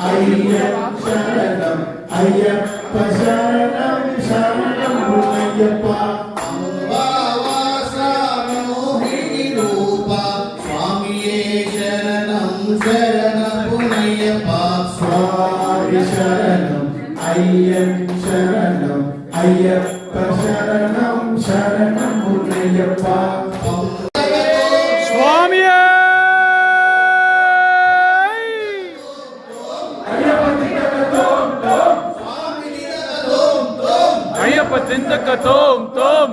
అయ్యప్ప శరణం అయ్యప్ప శరణం శరణం అయ్యప్ప మోహిని రూప స్వామియే శరణం శరణపునయ్యప్ప స్వామి శరణం అయ్యప్ప శరణం అయ్యప్ప శరణం శరణం అయ్యప్ప అయ్యప్ప చింతక తోం తోం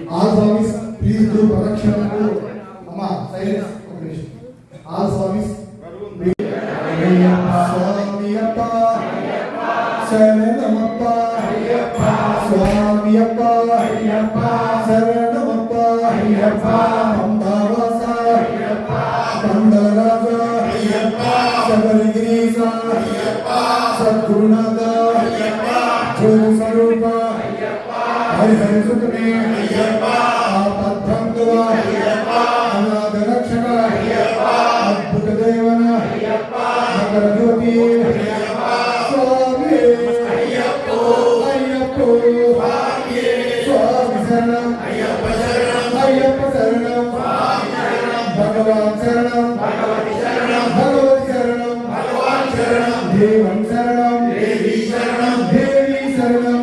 All Swamis, please do protection to Amma. Silence. All Swamis. Swamiyappa, Saranamappa, Swamiyappa, Saranamappa, Ambavasa, Mandalaraja, Sabarigirisa, Sadgurunatha, Jyoti Sarupa, Hari Hari Sukne, Apatbandhava, Anada Rakshaka, Adbhuta Devana, Makara Jyoti, Swami, Ayyappo, Swami Saranam, Ayyappa Saranam, Bhagavan Saranam, Bhagavati Saranam, Devan Saranam, Devi Saranam,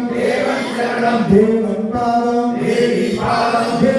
Devan Padam, Devi Padam,